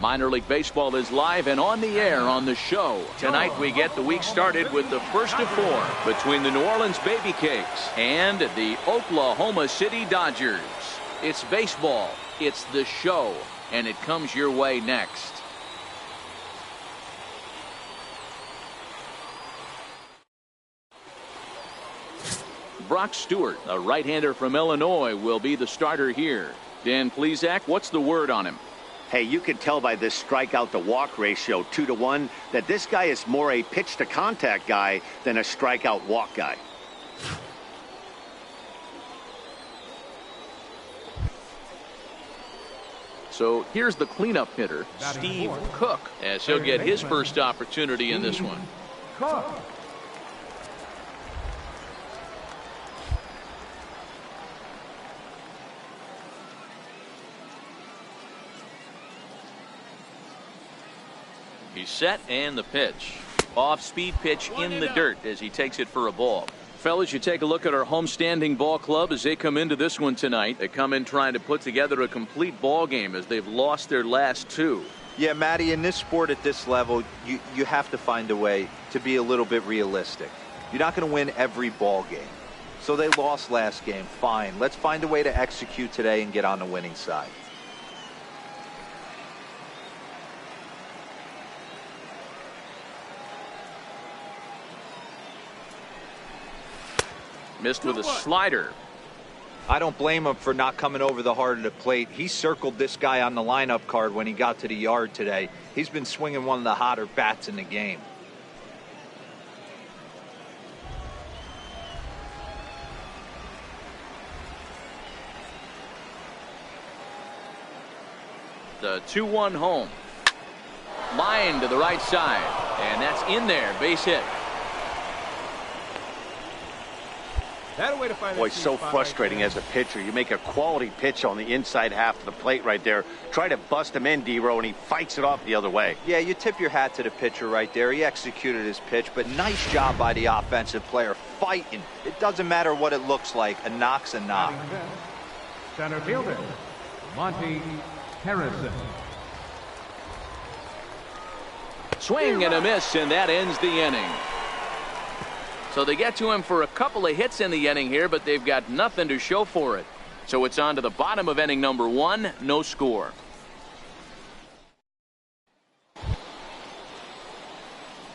Minor League Baseball is live and on the air on the show. Tonight we get the week started with the first of four between the New Orleans Baby Cakes and the Oklahoma City Dodgers. It's baseball, it's the show, and it comes your way next. Brock Stewart, a right-hander from Illinois, will be the starter here. Dan Plesac, what's the word on him? Hey, you can tell by this strikeout to walk ratio 2-to-1 that this guy is more a pitch to contact guy than a strikeout walk guy. So here's the cleanup hitter, Steve Cook, as he'll get his first opportunity in this one. He's set, and the pitch. Off-speed pitch in the dirt as he takes it for a ball. Fellas, you take a look at our homestanding ball club as they come into this one tonight. They come in trying to put together a complete ball game as they've lost their last two. Yeah, Matty, in this sport at this level, you have to find a way to be a little bit realistic. You're not going to win every ball game. So they lost last game. Fine. Let's find a way to execute today and get on the winning side. Missed with a slider. I don't blame him for not coming over the heart of the plate. He circled this guy on the lineup card when he got to the yard today. He's been swinging one of the hotter bats in the game. The 2-1 home. Line to the right side. And that's in there. Base hit. Boy, so frustrating as a pitcher. You make a quality pitch on the inside half of the plate right there. Try to bust him in, D-Row, and he fights it off the other way. Yeah, you tip your hat to the pitcher right there. He executed his pitch, but nice job by the offensive player fighting. It doesn't matter what it looks like. A knock's a knock. Center fielder, Monty Harrison. Swing and a miss, and that ends the inning. So they get to him for a couple of hits in the inning here, but they've got nothing to show for it. So it's on to the bottom of inning number 1, no score.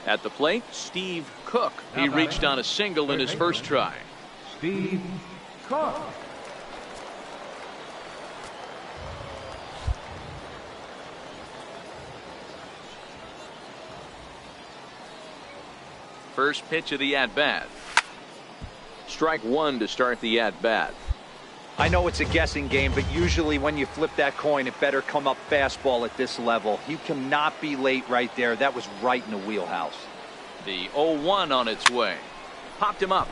At the plate, Steve Cook. He reached on a single in his first try. Steve Cook. First pitch of the at-bat. Strike one to start the at-bat. I know it's a guessing game, but usually when you flip that coin, it better come up fastball at this level. You cannot be late right there. That was right in the wheelhouse. The 0-1 on its way. Popped him up.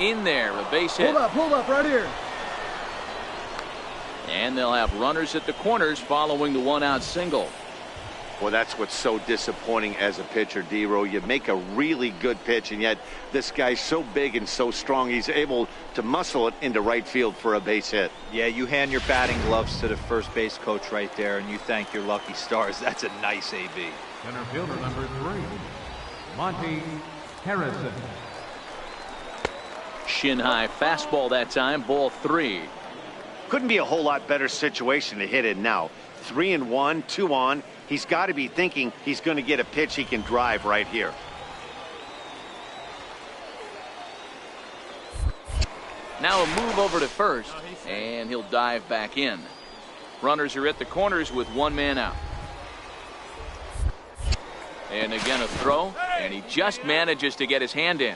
In there, a base hit. Hold up right here. And they'll have runners at the corners following the one-out single. Well, that's what's so disappointing as a pitcher, D-Row. You make a really good pitch, and yet this guy's so big and so strong, he's able to muscle it into right field for a base hit. Yeah, you hand your batting gloves to the first base coach right there, and you thank your lucky stars. That's a nice AB. Center fielder number 3, Monty Harrison. Shin high fastball that time, ball 3. Couldn't be a whole lot better situation to hit it now. 3-1, 2 on. He's got to be thinking he's going to get a pitch he can drive right here. Now a move over to first, and he'll dive back in. Runners are at the corners with one man out. And again a throw, and he just manages to get his hand in.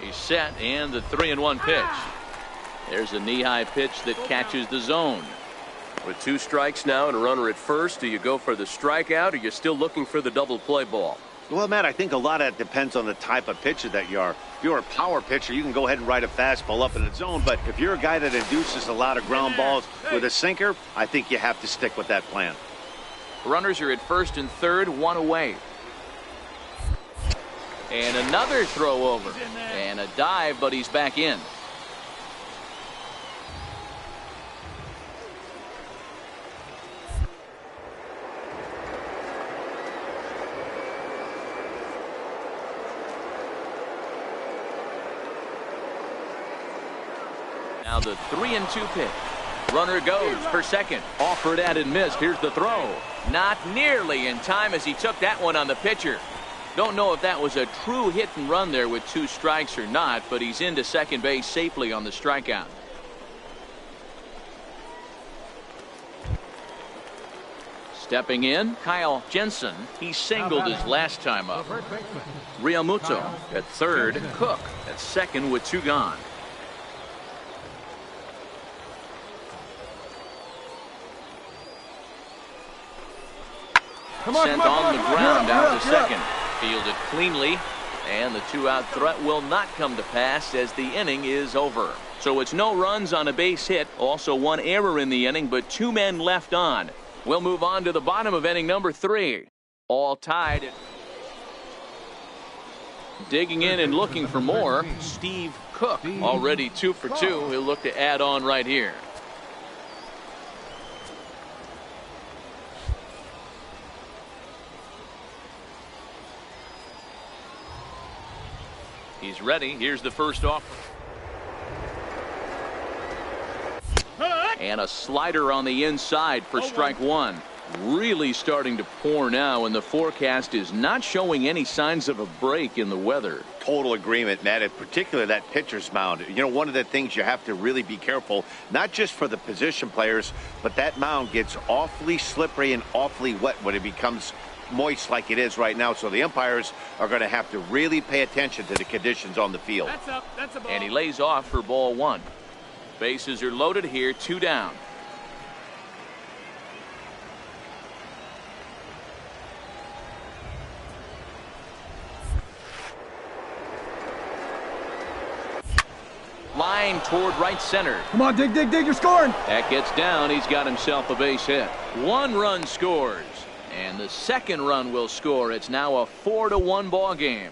He's set, and the 3-1 pitch. There's a knee-high pitch that catches the zone. With 2 strikes now and a runner at first, do you go for the strikeout, or you're still looking for the double play ball? Well, Matt, I think a lot of that depends on the type of pitcher that you are. If you're a power pitcher, you can go ahead and ride a fastball up in the zone. But if you're a guy that induces a lot of ground balls with a sinker, I think you have to stick with that plan. Runners are at first and third, one away. And another throw over. And a dive, but he's back in. Now the 3-2 pitch. Runner goes for second. Offered at and missed. Here's the throw. Not nearly in time as he took that one on the pitcher. Don't know if that was a true hit and run there with 2 strikes or not, but he's into second base safely on the strikeout. Stepping in, Kyle Jensen. He singled his last time up. Realmuto at third. Cook at second with 2 gone. Sent on the ground out to second. Fielded cleanly, and the 2-out threat will not come to pass as the inning is over. So it's no runs on a base hit, also 1 error in the inning, but 2 men left on. We'll move on to the bottom of inning number 3. All tied. Digging in and looking for more, Steve Cook, already 2 for 2. He'll look to add on right here. He's ready. Here's the first offer. And a slider on the inside for strike 1. Really starting to pour now, and the forecast is not showing any signs of a break in the weather. Total agreement, Matt, in particular that pitcher's mound. You know, one of the things you have to really be careful, not just for the position players, but that mound gets awfully slippery and awfully wet when it becomes moist like it is right now. So the umpires are going to have to really pay attention to the conditions on the field. That's a ball. And he lays off for ball 1. Bases are loaded here, 2 down. Line toward right center. Come on, dig, you're scoring. That gets down. He's got himself a base hit. 1 run scores. And the second run will score. It's now a 4-1 ball game.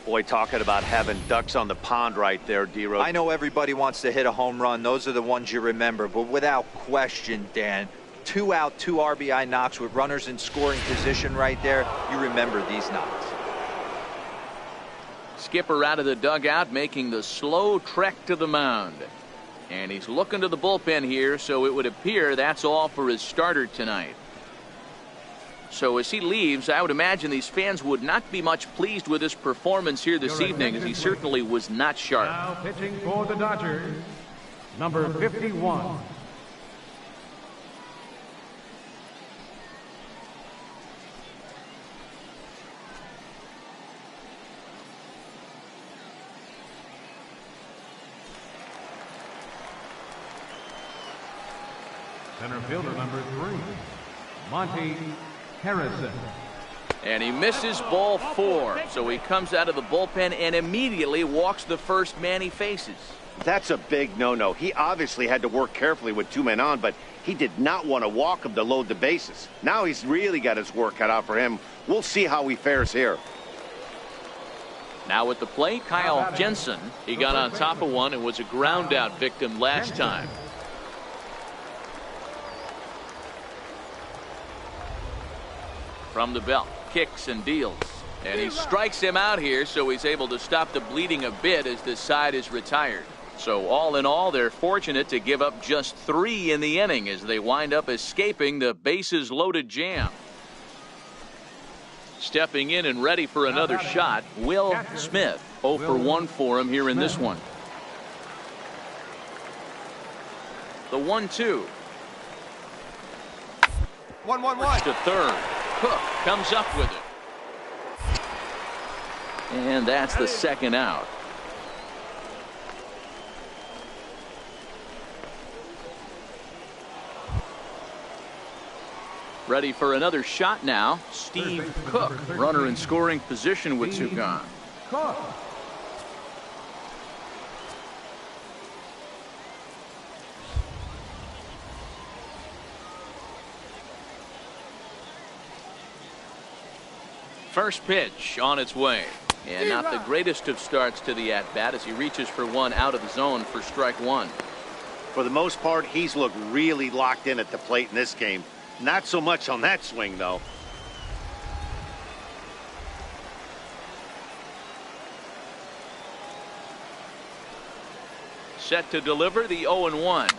Boy, talking about having ducks on the pond right there, D-Rose. I know everybody wants to hit a home run. Those are the ones you remember. But without question, Dan, 2 out, 2 RBI knocks with runners in scoring position right there. You remember these knocks. Skipper out of the dugout, making the slow trek to the mound. And he's looking to the bullpen here, so it would appear that's all for his starter tonight. So as he leaves, I would imagine these fans would not be much pleased with his performance here this evening, as he certainly was not sharp. Now pitching for the Dodgers, number 51. Center fielder number 3, Monty Harrison. And he misses ball 4, so he comes out of the bullpen and immediately walks the first man he faces. That's a big no-no. He obviously had to work carefully with 2 men on, but he did not want to walk him to load the bases. Now he's really got his work cut out for him. We'll see how he fares here. Now at the plate, Kyle Jensen. He got on top of one and was a ground out victim last time. From the belt, kicks and deals. And he strikes him out here, so he's able to stop the bleeding a bit as this side is retired. So all in all, they're fortunate to give up just 3 in the inning as they wind up escaping the bases loaded jam. Stepping in and ready for another shot, Will Smith. 0 for 1 for him here in this one. The 1-2. 1-1-1. To third. Cook comes up with it. And that's the second out. Ready for another shot now. Steve Cook, runner in scoring position with 2 gone. Cook. First pitch on its way. And not the greatest of starts to the at-bat as he reaches for one out of the zone for strike one. For the most part, he's looked really locked in at the plate in this game. Not so much on that swing, though. Set to deliver the 0-1.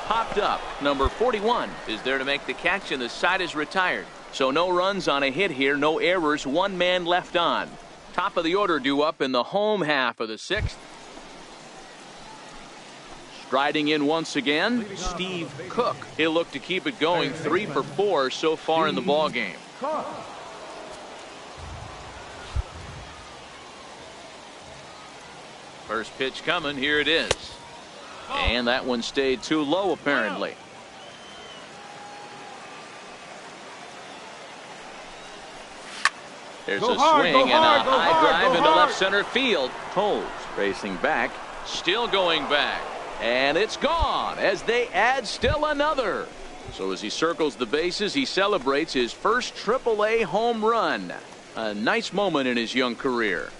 Popped up. Number 41 is there to make the catch, and the side is retired. So no runs on a hit here, no errors, one man left on. Top of the order due up in the home half of the sixth. Striding in once again, Steve Cook. He'll look to keep it going, 3 for 4 so far in the ball game. First pitch coming, here it is. And that one stayed too low apparently. There's a swing and a high drive into left center field. Toles racing back, still going back. And it's gone as they add still another. So as he circles the bases, he celebrates his first AAA home run. A nice moment in his young career.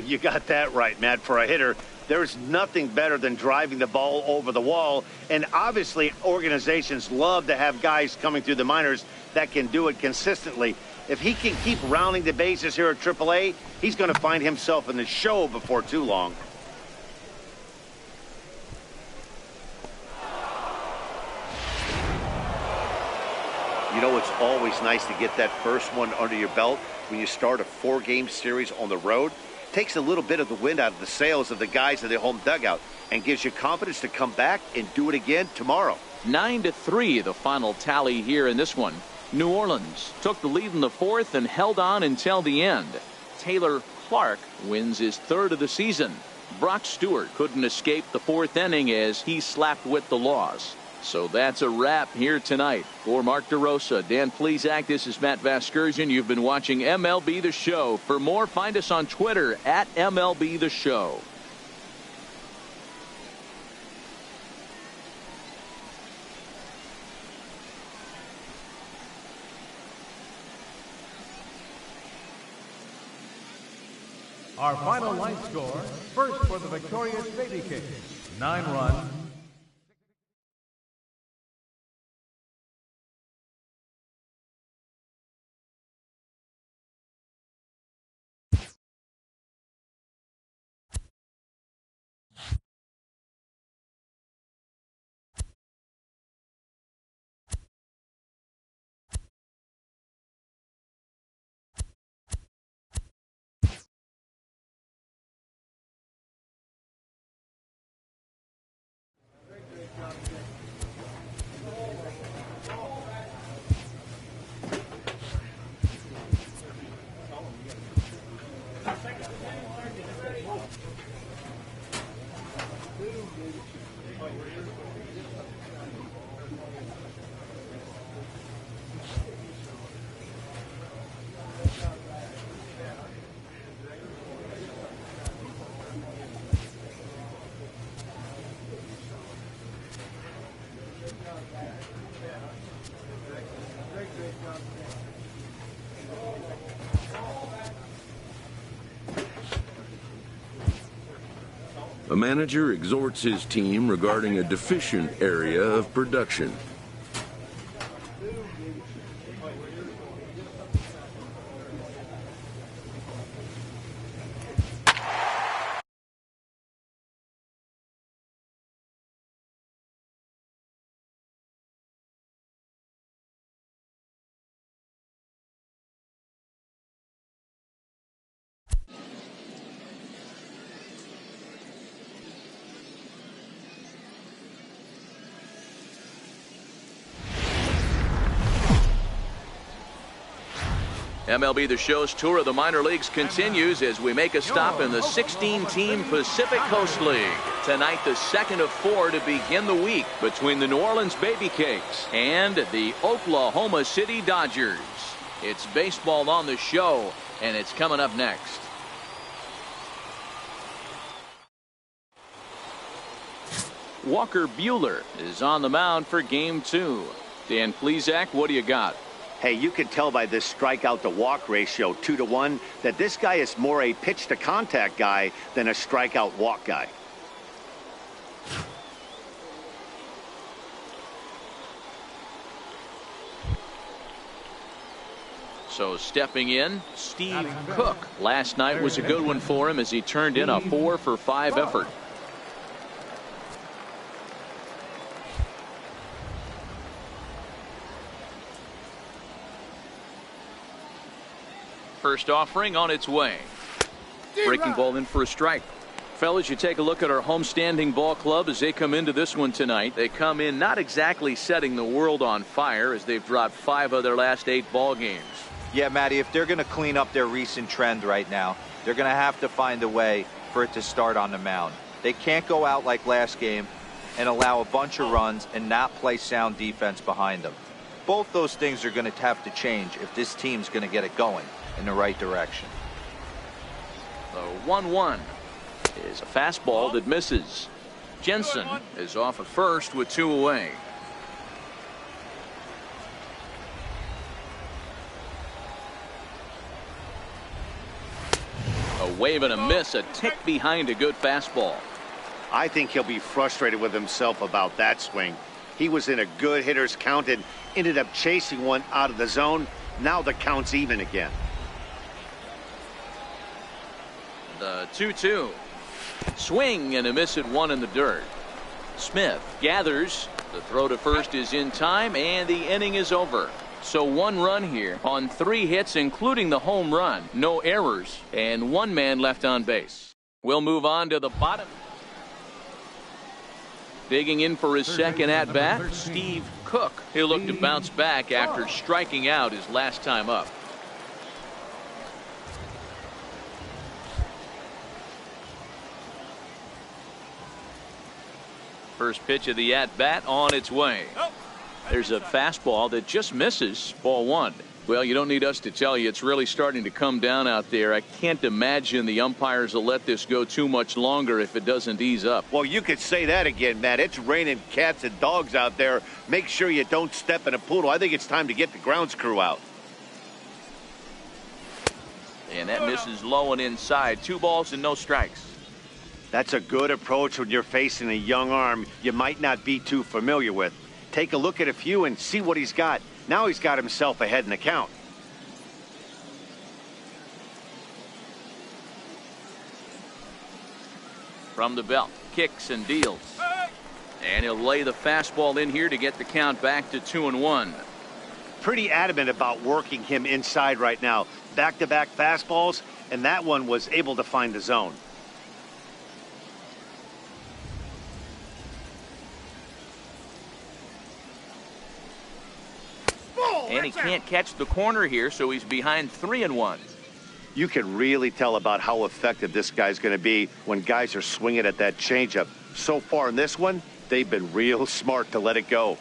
You got that right, Matt. For a hitter, there's nothing better than driving the ball over the wall. And obviously, organizations love to have guys coming through the minors that can do it consistently. If he can keep rounding the bases here at AAA, he's going to find himself in the show before too long. You know, it's always nice to get that first one under your belt when you start a 4-game series on the road. Takes a little bit of the wind out of the sails of the guys in the home dugout and gives you confidence to come back and do it again tomorrow. 9-3 the final tally here in this one. New Orleans took the lead in the fourth and held on until the end. Taylor Clark wins his third of the season. Brock Stewart couldn't escape the fourth inning as he slapped with the loss. So that's a wrap here tonight. For Mark DeRosa, Dan Plesac, this is Matt Vasgersian. You've been watching MLB The Show. For more, find us on Twitter at MLB The Show. Our final line score, first for the victorious Baby Kings, 9 runs. A manager exhorts his team regarding a deficient area of production. MLB The Show's tour of the minor leagues continues as we make a stop in the 16-team Pacific Coast League. Tonight, the second of 4 to begin the week between the New Orleans Baby Cakes and the Oklahoma City Dodgers. It's baseball on the show, and it's coming up next. Walker Buehler is on the mound for Game 2. Dan Plesac, what do you got? Hey, you can tell by this strikeout to walk ratio 2-to-1 that this guy is more a pitch to contact guy than a strikeout walk guy. So stepping in, Steve Cook. Last night was a good one for him as he turned in a 4-for-5 effort. First offering on its way. Breaking ball in for a strike. Fellas, you take a look at our homestanding ball club as they come into this one tonight. They come in not exactly setting the world on fire as they've dropped 5 of their last 8 ball games. Yeah, Matty, if they're going to clean up their recent trend right now, they're going to have to find a way for it to start on the mound. They can't go out like last game and allow a bunch of runs and not play sound defense behind them. Both those things are going to have to change if this team's going to get it going in the right direction. The 1-1 is a fastball that misses. Jensen is off at first with 2 away. A wave and a miss, a tick behind a good fastball. I think he'll be frustrated with himself about that swing. He was in a good hitter's count and ended up chasing one out of the zone. Now the count's even again. The 2-2. Swing and a miss at 1 in the dirt. Smith gathers. The throw to first is in time, and the inning is over. So 1 run here on 3 hits, including the home run. No errors, and 1 man left on base. We'll move on to the bottom. Digging in for his second at-bat, Steve Cook. He'll look to bounce back after striking out his last time up. First pitch of the at-bat on its way. There's a fastball that just misses. Ball 1. Well, you don't need us to tell you it's really starting to come down out there. I can't imagine the umpires will let this go too much longer if it doesn't ease up. Well, you could say that again, Matt. It's raining cats and dogs out there. Make sure you don't step in a poodle. I think it's time to get the grounds crew out. And that misses low and inside. 2 balls and no strikes. That's a good approach when you're facing a young arm you might not be too familiar with. Take a look at a few and see what he's got. Now he's got himself ahead in the count. From the belt, kicks and deals. And he'll lay the fastball in here to get the count back to 2-1. Pretty adamant about working him inside right now. Back-to-back fastballs, and that one was able to find the zone. And he can't catch the corner here, so he's behind 3-1. You can really tell about how effective this guy's going to be when guys are swinging at that changeup. So far in this one, they've been real smart to let it go.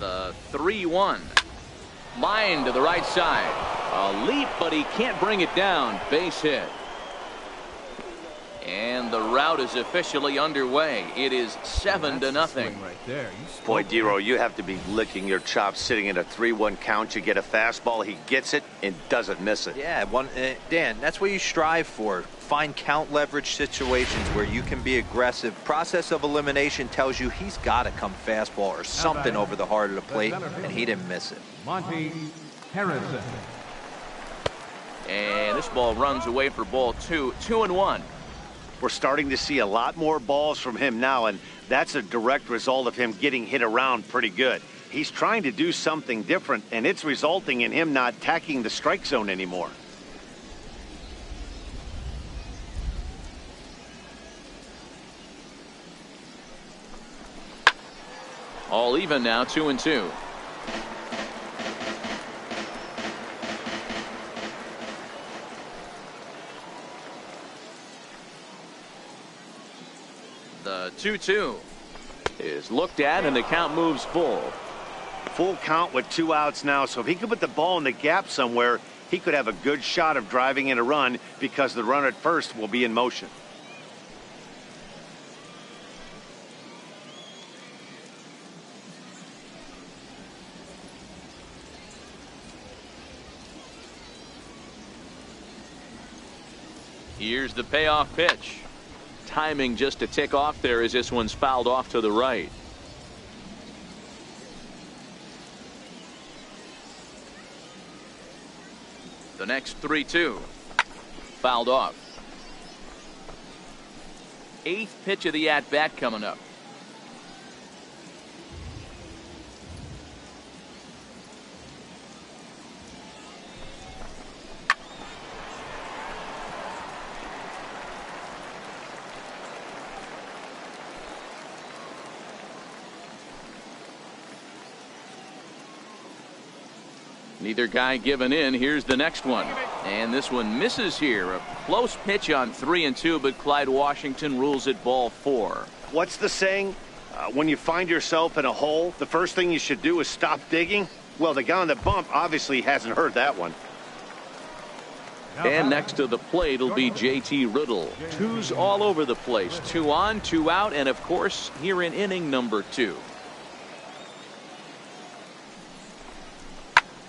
The 3-1. Line to the right side. A leap, but he can't bring it down. Base hit. And the route is officially underway. It is 7-0. Right there. Boy, Dero, you have to be licking your chops sitting in a 3-1 count. You get a fastball, he gets it and doesn't miss it. Yeah, Dan, that's what you strive for. Find count leverage situations where you can be aggressive. Process of elimination tells you he's got to come fastball or something over the heart of the plate, and he didn't miss it. Monty Harrison. And this ball runs away for ball 2. 2-1. We're starting to see a lot more balls from him now, and that's a direct result of him getting hit around pretty good. He's trying to do something different, and it's resulting in him not attacking the strike zone anymore. All even now, 2-2. The 2-2 is looked at, and the count moves full. Full count with 2 outs now, so if he could put the ball in the gap somewhere, he could have a good shot of driving in a run because the runner at first will be in motion. Here's the payoff pitch. Timing just a tick off there as this one's fouled off to the right. The next 3-2. Fouled off. 8th pitch of the at-bat coming up. Neither guy giving in. Here's the next one. And this one misses here. A close pitch on 3-2, but Clyde Washington rules it ball 4. What's the saying? When you find yourself in a hole, the first thing you should do is stop digging? Well, the guy on the bump obviously hasn't heard that one. And next to the plate will be J.T. Riddle. 2's all over the place. 2 on, 2 out, and of course, here in inning number 2.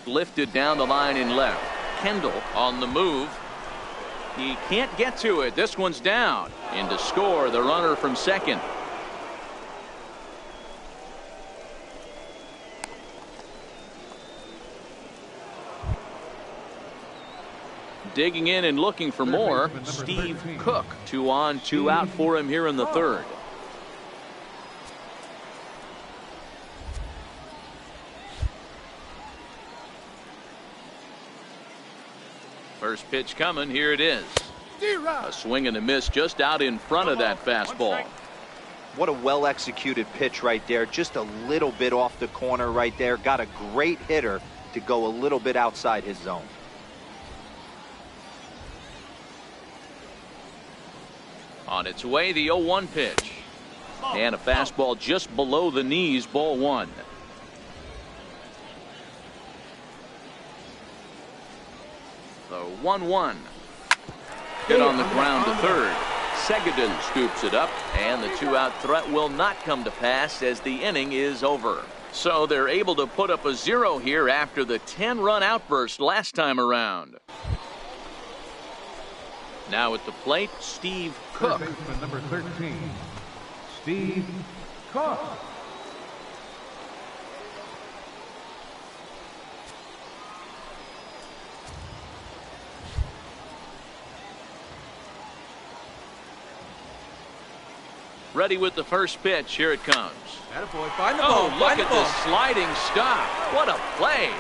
Lifted down the line in left. Kendall on the move. He can't get to it. This one's down. In to score the runner from second. Digging in and looking for more. Steve Cook. 2 on, 2 out for him here in the 3rd. First pitch coming. Here it is. A swing and a miss just out in front of that fastball. What a well executed pitch right there. Just a little bit off the corner right there. Got a great hitter to go a little bit outside his zone. On its way, the 0-1 pitch. And a fastball just below the knees, ball 1. The 1-1. Hit on the ground to 3rd. Seguin scoops it up, and the 2-out threat will not come to pass as the inning is over. So they're able to put up a 0 here after the 10-run outburst last time around. Now at the plate, Steve Cook. Number 13, Steve Cook. Ready with the first pitch. Here it comes. Attaboy, find the ball. Look at this sliding stop. What a play.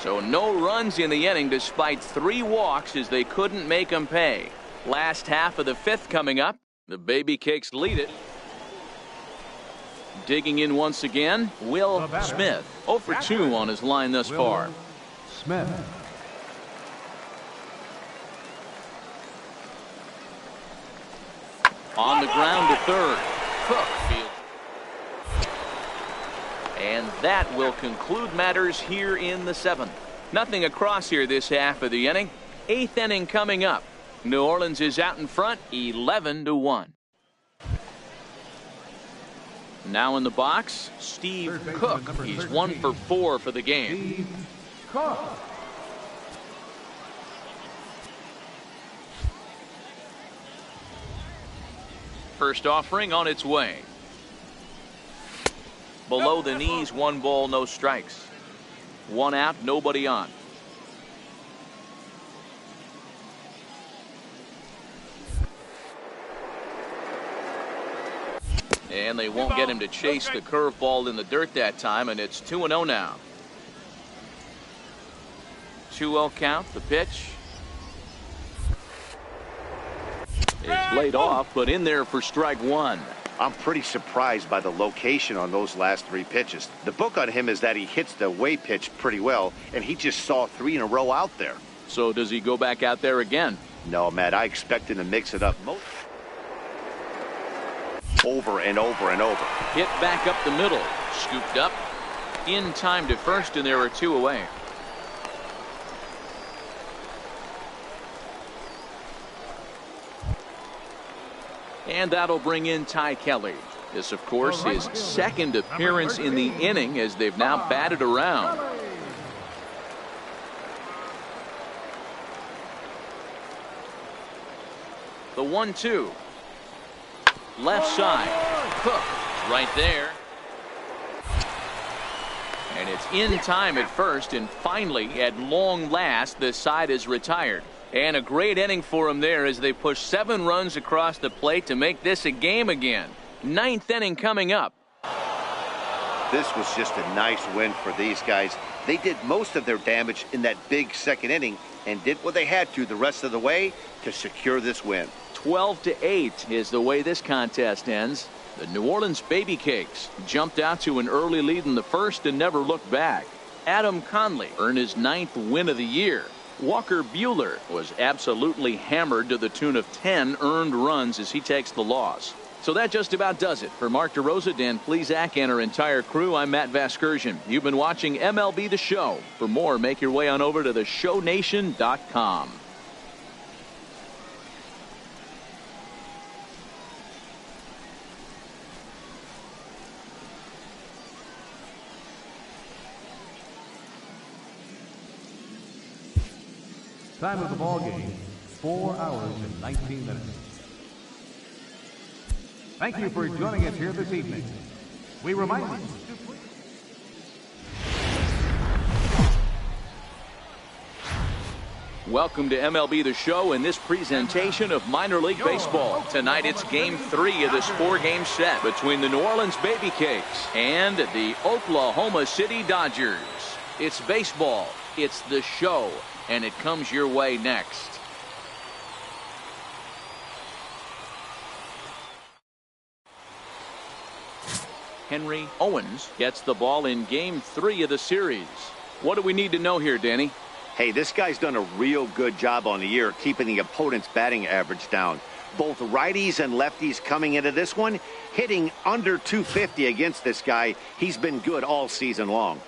So no runs in the inning despite 3 walks as they couldn't make them pay. Last half of the 5th coming up. The Baby Cakes lead it. Digging in once again, Will Smith. 0 for 2 on his line thus far. Smith. On the ground to 3rd. Cook field. And that will conclude matters here in the 7th. Nothing across here this half of the inning. 8th inning coming up. New Orleans is out in front 11-1. Now in the box, Steve Cook. He's 1 for 4 for the game. Steve Cook. First offering on its way. Below the knees, 1 ball, no strikes. 1 out, nobody on. And they won't get him to chase the curveball in the dirt that time, and it's 2-0 now. 2-0 count, the pitch. It's laid off, but in there for strike 1. I'm pretty surprised by the location on those last 3 pitches. The book on him is that he hits the away pitch pretty well, and he just saw 3 in a row out there. So does he go back out there again? No, Matt, I expect him to mix it up over and over and over. Hit back up the middle. Scooped up. In time to first, and there are 2 away. And that'll bring in Ty Kelly. This, of course, his 2nd appearance in the inning as they've now batted around. 1-2. Left side. Cook right there. And it's in time at first, and finally, at long last, the side is retired. And a great inning for them there as they push 7 runs across the plate to make this a game again. 9th inning coming up. This was just a nice win for these guys. They did most of their damage in that big 2nd inning and did what they had to the rest of the way to secure this win. 12-8 is the way this contest ends. The New Orleans Baby Cakes jumped out to an early lead in the first and never looked back. Adam Conley earned his 9th win of the year. Walker Buehler was absolutely hammered to the tune of 10 earned runs as he takes the loss. So that just about does it. For Mark DeRosa, Dan Plesac, and our entire crew, I'm Matt Vasgersian. You've been watching MLB The Show. For more, make your way on over to theshownation.com. Time of the ball game, 4 hours and 19 minutes. Thank you for joining us here this evening. We remind you to Welcome to MLB The Show and this presentation of minor league baseball. Tonight it's game 3 of this 4-game set between the New Orleans Baby Cakes and the Oklahoma City Dodgers. It's baseball, it's the show, and it comes your way next. Henry Owens gets the ball in game 3 of the series. What do we need to know here, Danny? Hey, this guy's done a real good job on the year keeping the opponent's batting average down. Both righties and lefties coming into this one, hitting under 250 against this guy. He's been good all season long.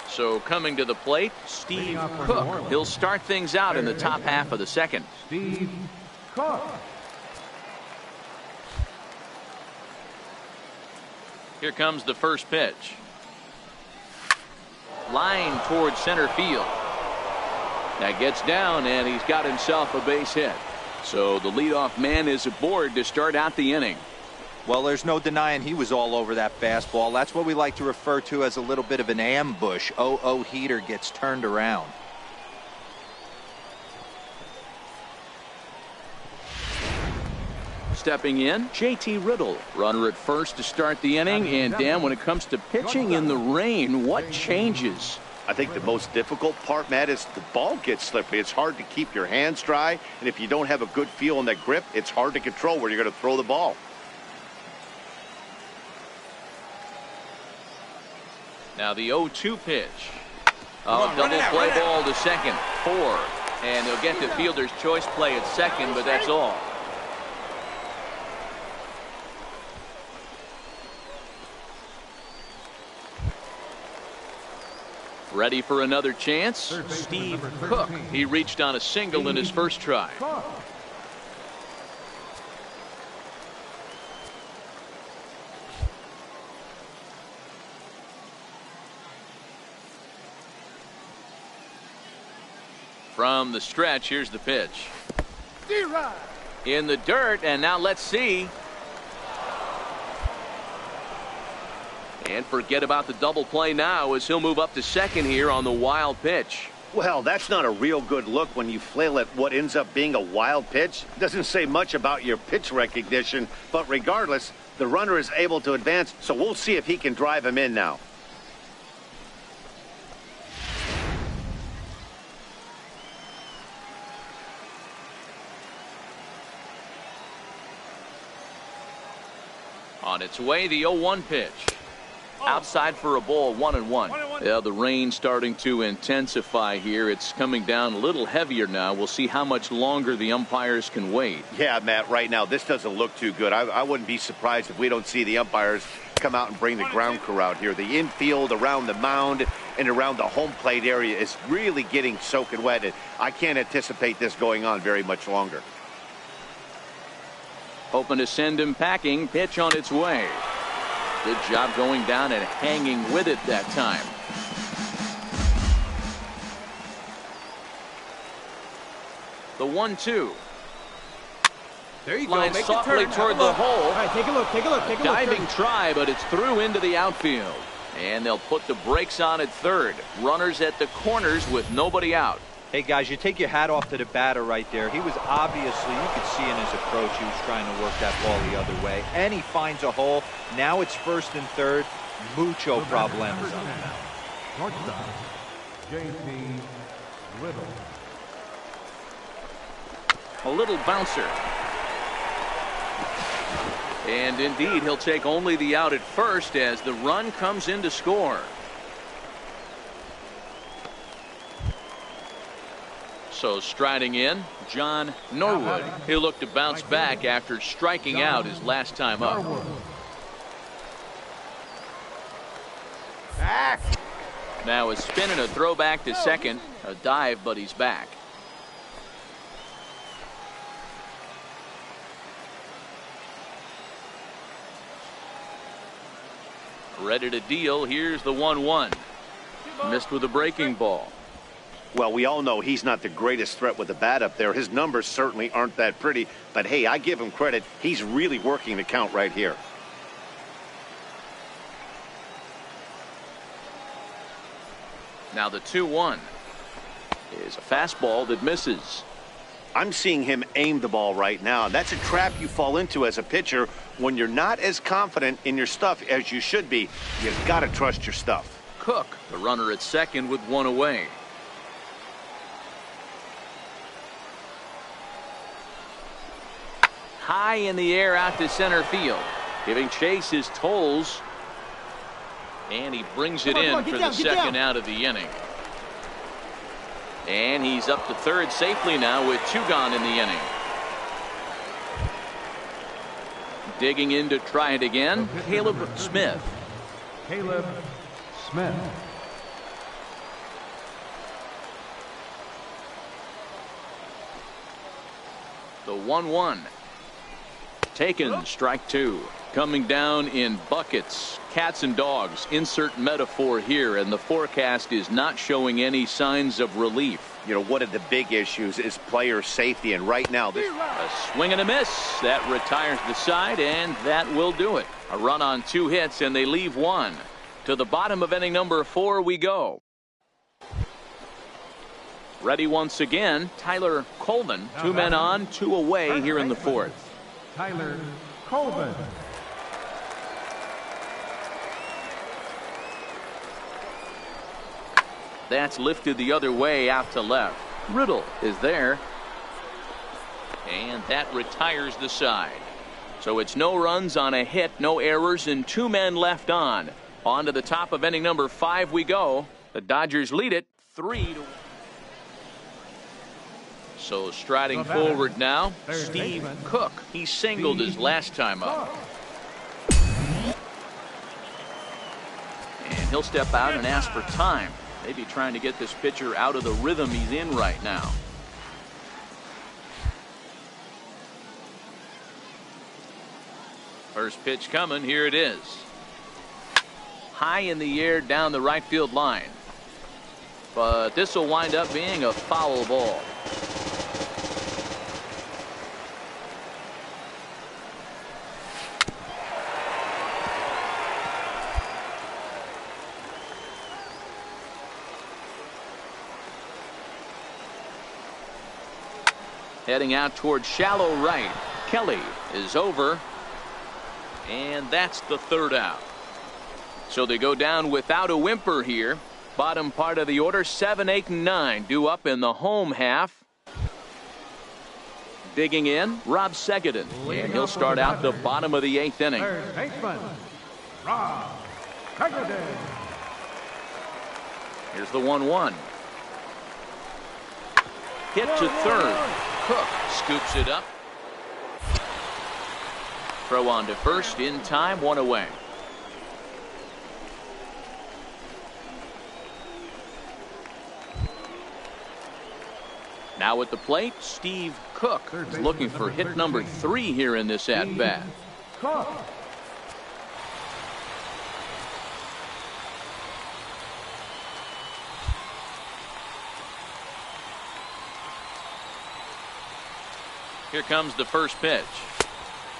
So coming to the plate, Steve Cook. He'll start things out in the top half of the second. Steve Cook. Here comes the first pitch. Line towards center field. That gets down, and he's got himself a base hit. So the leadoff man is aboard to start out the inning. Well, there's no denying he was all over that fastball. That's what we like to refer to as a little bit of an ambush. Oh, heater gets turned around. Stepping in, JT Riddle. Runner at first to start the inning. And Dan, when it comes to pitching in the rain, what changes? I think the most difficult part, Matt, is the ball gets slippery. It's hard to keep your hands dry. And if you don't have a good feel on that grip, it's hard to control where you're going to throw the ball. Now the 0-2 pitch. Double play ball to second. 4. And they'll get the fielder's choice play at second, but that's all. Ready for another chance? Steve Cook. He reached on a single in his first try. From the stretch, here's the pitch. In the dirt, and now let's see. And forget about the double play now as he'll move up to second here on the wild pitch. Well, that's not a real good look when you flail at what ends up being a wild pitch. Doesn't say much about your pitch recognition, but regardless, the runner is able to advance, so we'll see if he can drive him in now. On its way, the 0-1 pitch. Outside for a ball, 1-1. Yeah, the rain starting to intensify here. It's coming down a little heavier now. We'll see how much longer the umpires can wait. Yeah, Matt, right now, this doesn't look too good. I wouldn't be surprised if we don't see the umpires come out and bring the ground crew out here. The infield around the mound and around the home plate area is really getting soaking wet. And I can't anticipate this going on very much longer. Hoping to send him packing. Pitch on its way. Good job going down and hanging with it that time. The 1-2. There you Lines go. Make softly the turn. toward the hole. All right, take a look. Take a look. Take a look. Diving try, but it's through into the outfield. And they'll put the brakes on at third. Runners at the corners with nobody out. Hey, guys, you take your hat off to the batter right there. He was obviously, you could see in his approach, he was trying to work that ball the other way. And he finds a hole. Now it's first and third. Mucho problemas on the mound. Shortstop, J.P. Little. A little bouncer. And indeed, he'll take only the out at first as the run comes in to score. So striding in, John Norwood. He'll look to bounce back after striking out his last time up. Back. Now a spin and a throw back to second. A dive, but he's back. Ready to deal. Here's the 1-1. Missed with a breaking ball. Well, we all know he's not the greatest threat with the bat up there. His numbers certainly aren't that pretty. But, hey, I give him credit. He's really working the count right here. Now the 2-1 is a fastball that misses. I'm seeing him aim the ball right now. That's a trap you fall into as a pitcher when you're not as confident in your stuff as you should be. You've got to trust your stuff. Cook, the runner at second with one away. High in the air out to center field. Giving chase his Tolles. And he brings it in for the second out of the inning. And he's up to third safely now with two gone in the inning. Digging in to try it again, Caleb Smith. Caleb Smith. The 1-1. Taken, strike two. Coming down in buckets. Cats and dogs. Insert metaphor here, and the forecast is not showing any signs of relief. You know, one of the big issues is player safety, and right now this A swing and a miss. That retires the side, and that will do it. A run on two hits, and they leave one. To the bottom of inning number 4 we go. Ready once again, Tyler Colvin. 2 men on, 2 away here in the 4th. Tyler Colvin. That's lifted the other way out to left. Riddle is there. And that retires the side. So it's no runs on a hit, no errors, and 2 men left on. On to the top of inning number 5 we go. The Dodgers lead it 3-1. So striding forward now, Steve Cook. He singled his last time up. And he'll step out and ask for time. Maybe trying to get this pitcher out of the rhythm he's in right now. First pitch coming. Here it is. High in the air down the right field line. But this will wind up being a foul ball. Heading out toward shallow right. Kelly is over. And that's the 3rd out. So they go down without a whimper here. Bottom part of the order, 7, 8, and 9 due up in the home half. Digging in, Rob Segedin. And he'll start out the bottom of the 8th inning. Third baseman, Rob Segedin. Here's the 1-1. Hit to third. Cook scoops it up. Throw on to first in time, 1 away. Now at the plate, Steve Cook is looking for hit number 3 here in this at-bat. Cook. Here comes the first pitch.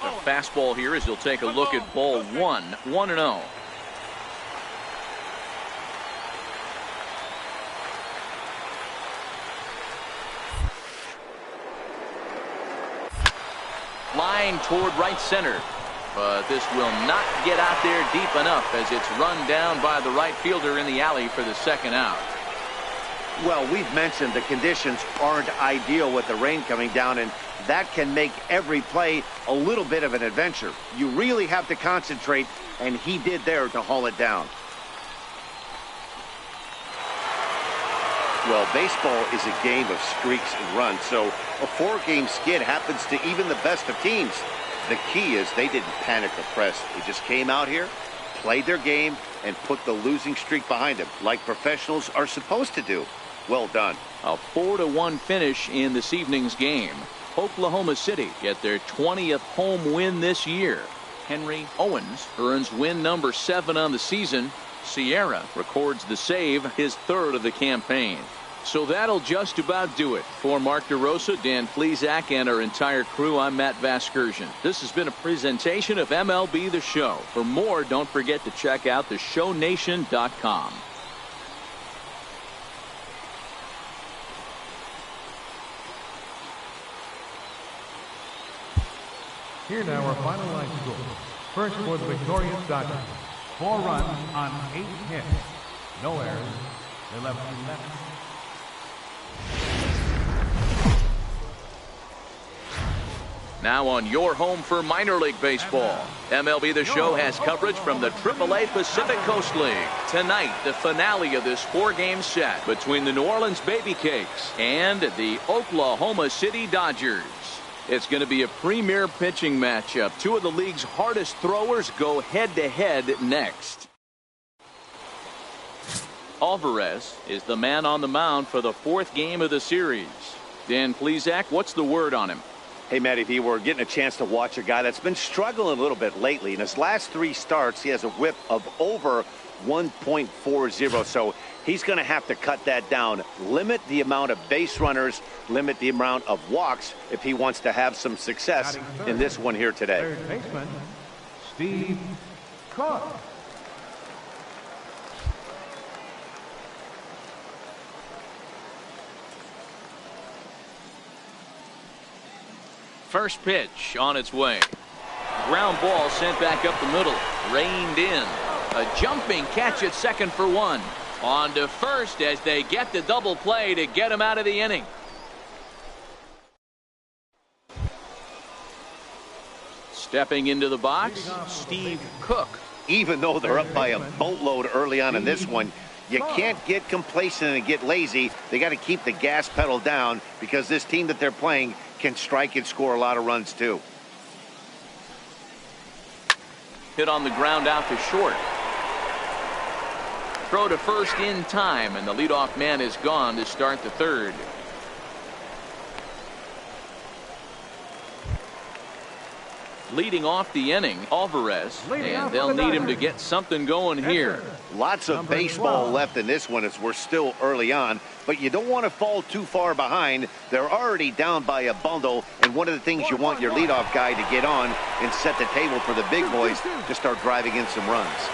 The fastball here as you'll take a look at ball 1, 1-0. Line toward right center. But this will not get out there deep enough as it's run down by the right fielder in the alley for the second out. Well, we've mentioned the conditions aren't ideal with the rain coming down, and that can make every play a little bit of an adventure. You really have to concentrate, and he did there to haul it down. Well, baseball is a game of streaks and runs, so a 4-game skid happens to even the best of teams. The key is they didn't panic or press. They just came out here, played their game, and put the losing streak behind them, like professionals are supposed to do. Well done. A 4-1 finish in this evening's game. Oklahoma City get their 20th home win this year. Henry Owens earns win number 7 on the season. Sierra records the save, his 3rd of the campaign. So that'll just about do it. For Mark DeRosa, Dan Plesac, and our entire crew, I'm Matt Vasgersian. This has been a presentation of MLB The Show. For more, don't forget to check out theshownation.com. Here now our final line score. First for the victorious Dodgers. 4 runs on 8 hits. No errors. They left 11. Now on your home for minor league baseball. MLB The Show has coverage from the AAA Pacific Coast League. Tonight, the finale of this 4-game set between the New Orleans Baby Cakes and the Oklahoma City Dodgers. It's going to be a premier pitching matchup. 2 of the league's hardest throwers go head-to-head next. Alvarez is the man on the mound for the 4th game of the series. Dan Plesac, what's the word on him? Hey, Matty V, we're getting a chance to watch a guy that's been struggling a little bit lately. In his last 3 starts, he has a whip of over 1.40, so he's going to have to cut that down, limit the amount of base runners, limit the amount of walks if he wants to have some success in this one here today. Third baseman, Steve Cook. First pitch on its way. Ground ball sent back up the middle. Reined in. A jumping catch at second for 1. On to first as they get the double play to get him out of the inning. Stepping into the box, Steve Cook. Even though they're up by a boatload early on in this one, you can't get complacent and get lazy. They got to keep the gas pedal down because this team that they're playing can strike and score a lot of runs too. Hit on the ground out to short. Throw to first in time, and the leadoff man is gone to start the 3rd. Leading off the inning, Alvarez, and they'll need him to get something going here. Lots of baseball left in this one as we're still early on, but you don't want to fall too far behind. They're already down by a bundle, and one of the things you want your leadoff guy to get on and set the table for the big boys to start driving in some runs.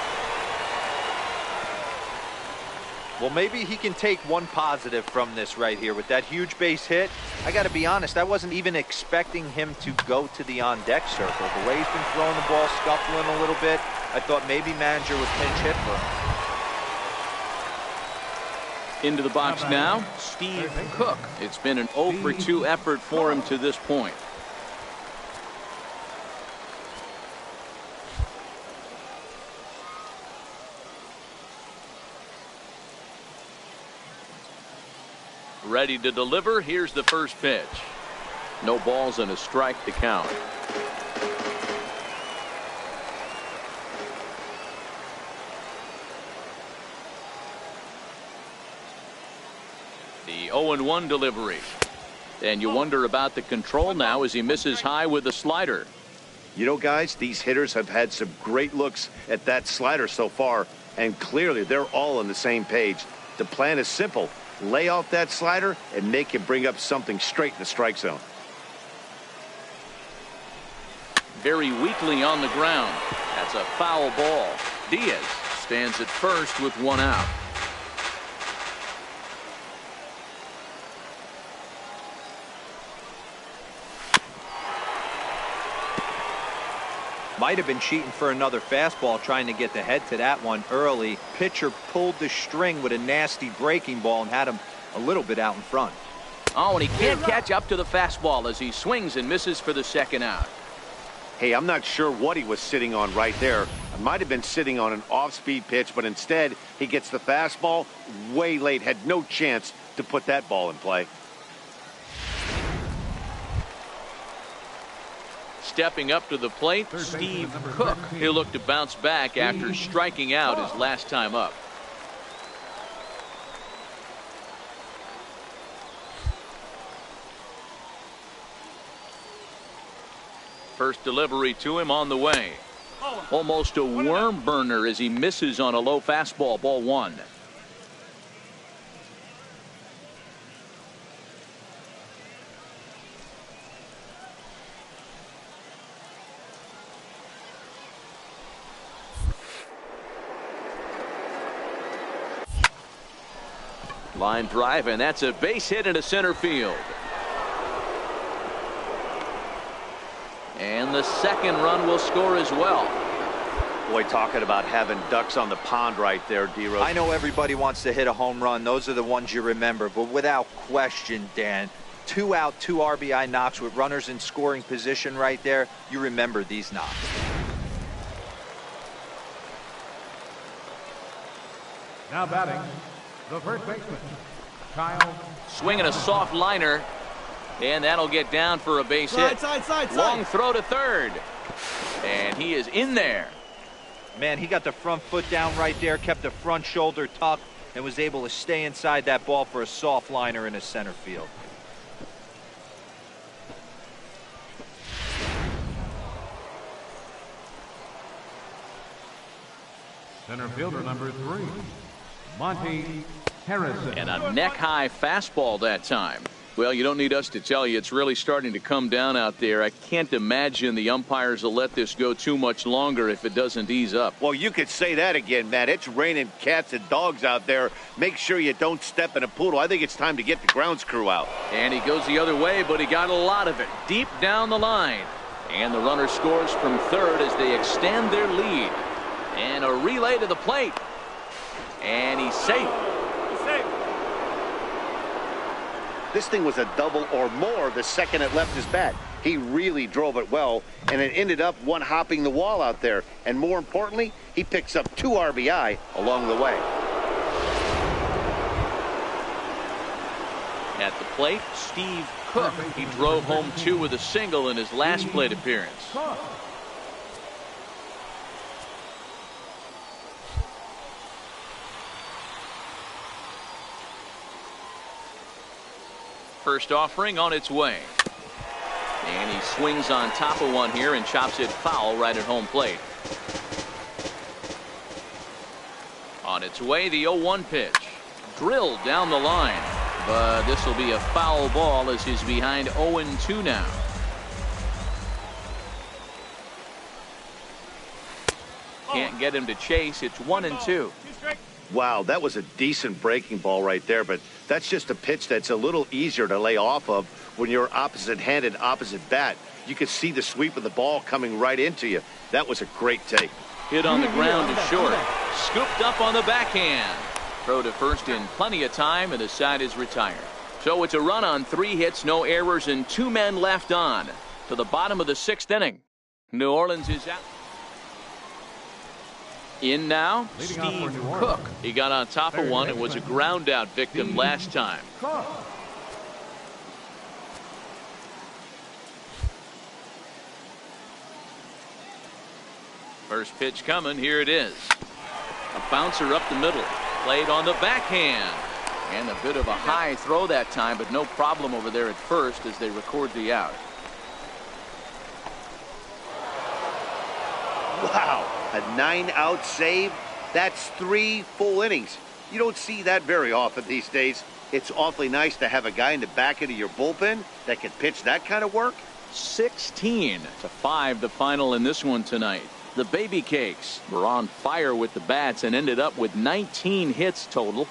Well, maybe he can take one positive from this right here with that huge base hit. I got to be honest, I wasn't even expecting him to go to the on-deck circle. The way he's been throwing the ball, scuffling a little bit, I thought maybe manager was pinch hit for him. Into the box now, Steve Cook. It's been an 0 for 2 effort for him to this point. Ready to deliver. Here's the first pitch. No balls and a strike to count. The 0-1 delivery. And you wonder about the control now as he misses high with the slider. You know, guys, these hitters have had some great looks at that slider so far, and clearly they're all on the same page. The plan is simple. Lay off that slider and make him bring up something straight in the strike zone. very weakly on the ground. That's a foul ball. Diaz stands at first with one out. Might have been cheating for another fastball, trying to get the head to that one early. Pitcher pulled the string with a nasty breaking ball and had him a little bit out in front. Oh, and he can't catch up to the fastball as he swings and misses for the second out. Hey, I'm not sure what he was sitting on right there. It might have been sitting on an off-speed pitch, but instead he gets the fastball way late. Had no chance to put that ball in play. Stepping up to the plate, Steve Cook. He'll look to bounce back after striking out his last time up. First delivery to him on the way. Almost a worm burner as he misses on a low fastball, ball one. Line drive, and that's a base hit into center field. And the second run will score as well. Boy, talking about having ducks on the pond right there, D-Rose. I know everybody wants to hit a home run. Those are the ones you remember. But without question, Dan, 2 out, 2 RBI knocks with runners in scoring position right there. You remember these knocks. Now batting, the first baseman, Kyle. Swinging a soft liner, and that'll get down for a base hit. Side. Long throw to third, and he is in there. Man, he got the front foot down right there, kept the front shoulder tucked, and was able to stay inside that ball for a soft liner in his center field. Center fielder number 3, Monty Harrison. And a neck-high fastball that time. Well, you don't need us to tell you it's really starting to come down out there. I can't imagine the umpires will let this go too much longer if it doesn't ease up. Well, you could say that again, Matt. It's raining cats and dogs out there. Make sure you don't step in a poodle. I think it's time to get the grounds crew out. And he goes the other way, but he got a lot of it deep down the line. And the runner scores from third as they extend their lead. And a relay to the plate. And he's safe. This thing was a double or more the second it left his bat. He really drove it well, and it ended up one-hopping the wall out there. And more importantly, he picks up 2 RBI along the way. At the plate, Steve Cook. He drove home 2 with a single in his last plate appearance. First offering on its way. And he swings on top of one here and chops it foul right at home plate. On its way, the 0-1 pitch. Drilled down the line. But this will be a foul ball as he's behind 0-2 now. Can't get him to chase. It's 1-2. Wow, that was a decent breaking ball right there, but that's just a pitch that's a little easier to lay off of when you're opposite-handed, opposite bat. You could see the sweep of the ball coming right into you. That was a great take. Hit on the ground to short. Scooped up on the backhand. Throw to first in plenty of time, and the side is retired. So it's a run on 3 hits, no errors, and 2 men left on. To the bottom of the 6th inning. New Orleans is out. In now, Steve Cook. He got on top of one and was a ground out victim last time. First pitch coming. Here it is. A bouncer up the middle. Played on the backhand. And a bit of a high throw that time, but no problem over there at first as they record the out. Wow, a 9-out save? That's 3 full innings. You don't see that very often these days. It's awfully nice to have a guy in the back end of your bullpen that can pitch that kind of work. 16-5 the final in this one tonight. The Baby Cakes were on fire with the bats and ended up with 19 hits total.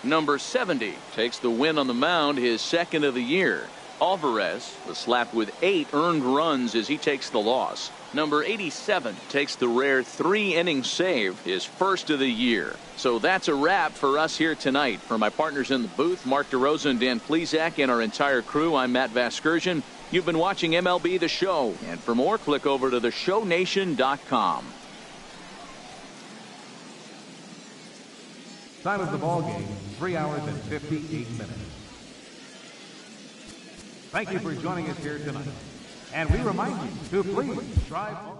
Number 70 takes the win on the mound, his second of the year. Alvarez was slapped with 8 earned runs as he takes the loss. Number 87 takes the rare 3-inning save, his first of the year. So that's a wrap for us here tonight. For my partners in the booth, Mark DeRosa and Dan Plesac, and our entire crew, I'm Matt Vasgersian. You've been watching MLB The Show. And for more, click over to theshownation.com. Time of the ball game, 3 hours and 58 minutes. Thank you for joining us here tonight. And we remind you to please drive home.